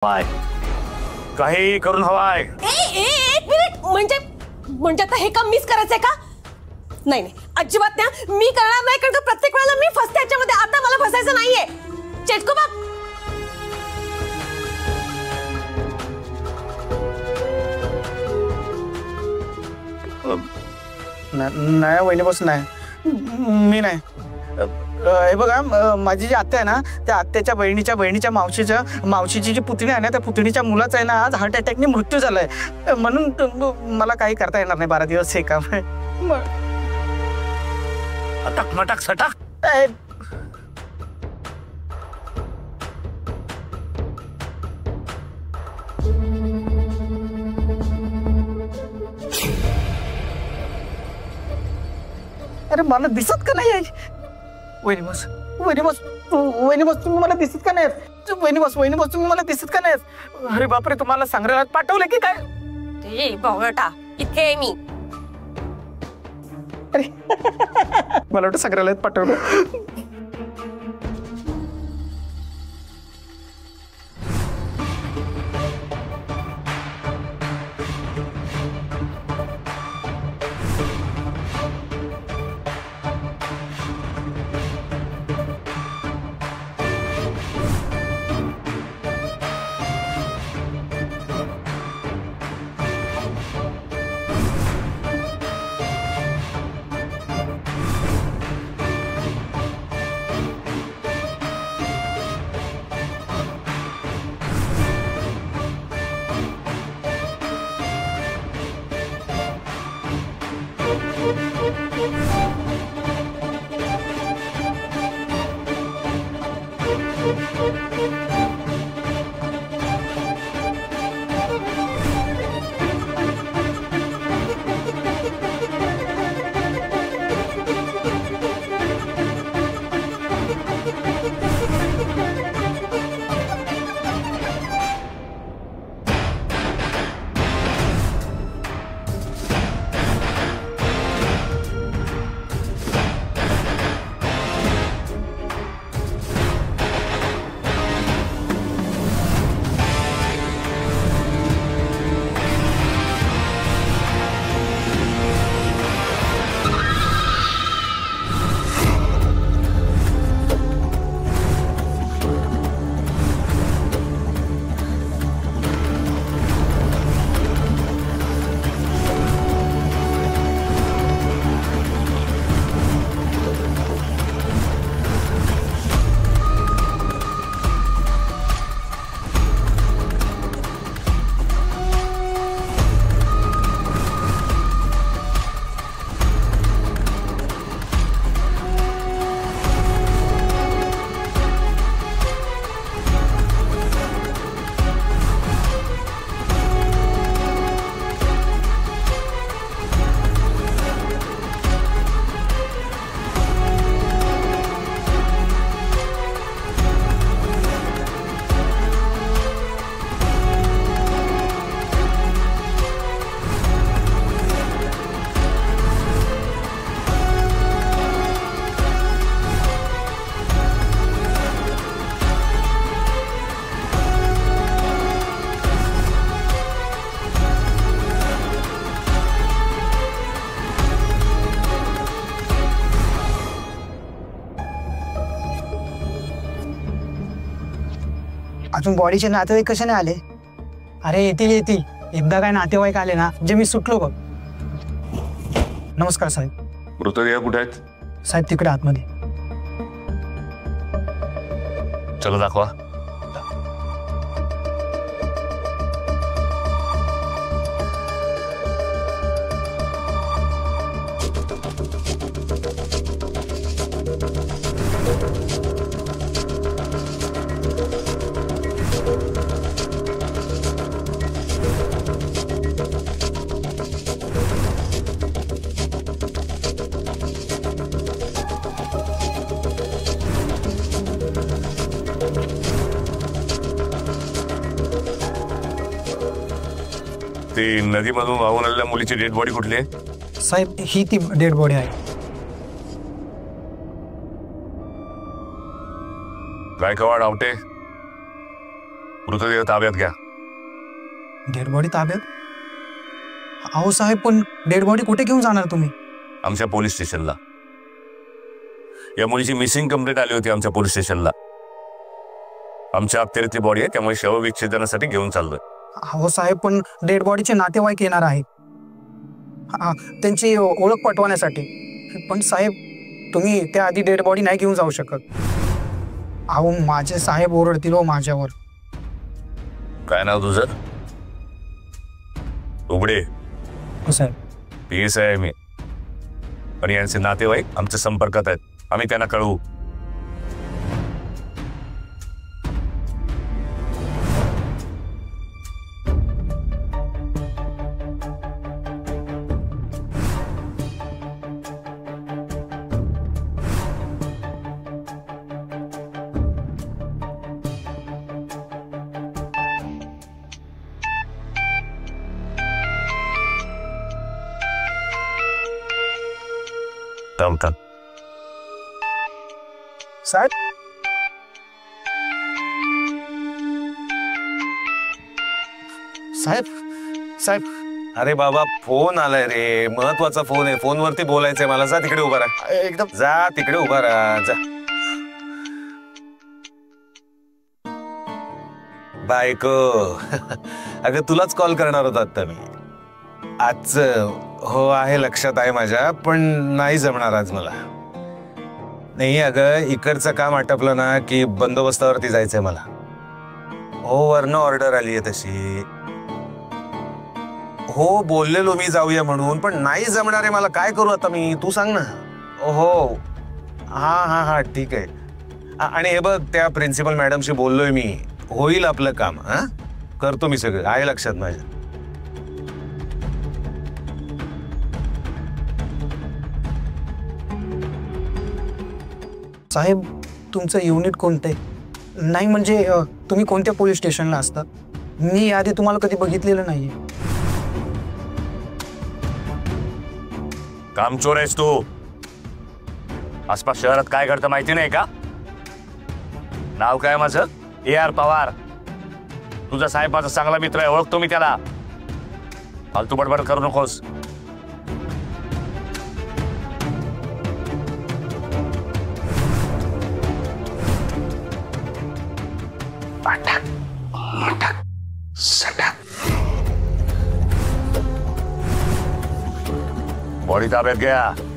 हवाय काही करून हवाय। एक मिनिट म्हणजे आता हे काम मीच करायचंय का? नाही नाही अजिबात नाही, मी करणार नाही कारण प्रत्येक वेळेला मी फसते याच्यामध्ये। आता मला फसायचं नाहीये चेटको बाप। नाही वहिनी बस नाही, मी नाही। हे बघा माझी जी आत्या आहे ना, त्या आत्याच्या बहिणीच्या मावशीची जी पुतणी आहे ना, त्या पुतणीच्या मुलाचा आहे ना आज हार्ट अटॅकने मृत्यू झालाय, म्हणून मला काही करता येणार नाही 12 दिवस हे काम। अटक मटक सटक अरे मला दिसत का नाही? वहिनी बस तुम्ही मला दिसत का नाही? वहिनी बस तुम्ही मला दिसत का नाही? अरे बापरे, तुम्हाला संग्रहालयात पाठवलं की काय? ए बावळटा, इथे आहे मी। अरे मला वाटतं संग्रहालयात पाठवलं। अजून बॉडीचे नातेवाईक कसे नाही आले? अरे येतील एकदा काय नातेवाईक आले ना म्हणजे मी सुटलो बघ। नमस्कार साहेब। मृतदेह कुठे आहेत? साहेब तिकडे आतमध्ये। चला दाखवा। ती नदीमधून वाहून आलेल्या मुलीची डेड बॉडी कुठली आहे? साहेब ही ती डेड बॉडी आहे। गायकवाड आवटे मृतदेह ताब्यात घ्या. डेड बॉडी ताब्यात? अहो साहेब, पण डेड बॉडी कुठे घेऊन जाणार तुम्ही? आमच्या पोलीस स्टेशनला. या मुलीची मिसिंग कंप्लेंट आली होती आमच्या पोलीस स्टेशनला. आमच्या अखत्यारीतली बॉडी आहे, त्यामुळे शवविच्छेदनासाठी घेऊन चाललोय. अहो साहेब, पण डेड बॉडीचे नातेवाईक येणार आहेत, त्यांची ओळख पटवण्यासाठी. पण साहेब, तुम्ही त्याआधी डेड बॉडी नाही घेऊन जाऊ शकत. अहो माझे साहेब ओरडतील हो माझ्यावर. काय नाव तुझं? उघडे. हो साहेब. PSI आहे मी, आणि यांचे नातेवाईक आमच्या संपर्कात आहेत. आम्ही त्यांना कळवू. थांब. साहेब, साहेब, साहेब. अरे बाबा, फोन आलाय रे, महत्वाचा फोन आहे. फोनवरती बोलायचंय मला. जा तिकडे उभा राहा. एकदम जा तिकडे उभा राहा. जा. बायको. अगं तुलाच कॉल करणार होता आता मी. आज हो आहे, लक्षात आहे माझ्या, पण नाही जमणार आज मला. नाही अगं, इकडचं काम आटपलं ना की बंदोबस्तावरती जायचंय मला. हो, वरनं ऑर्डर आली आहे तशी. हो, बोललेलो मी जाऊया म्हणून, पण नाही जमणार आहे मला. काय करू आता मी, तू सांग ना. हो, हा हा हा, ठीक आहे. आणि हे बघ, त्या प्रिन्सिपल मॅडमशी बोललोय मी. होईल आपलं काम. हा, करतो मी सगळं. आहे लक्षात माझ्या. साहेब, तुमचं युनिट कोणतं? नाही म्हणजे तुम्ही कोणत्या पोलीस स्टेशनला असतात? मी याआधी तुम्हाला कधी बघितलेलं नाहीये. कामचोर आहेस तू. आसपास शहरात काय घडतं माहिती नाही का? नाव काय माझं? AR पवार. तुझा साहेब माझा चांगला मित्र आहे, ओळखतो मी त्याला. फालतू बडबड करू नकोस. बॉडी ताब्यात घ्या.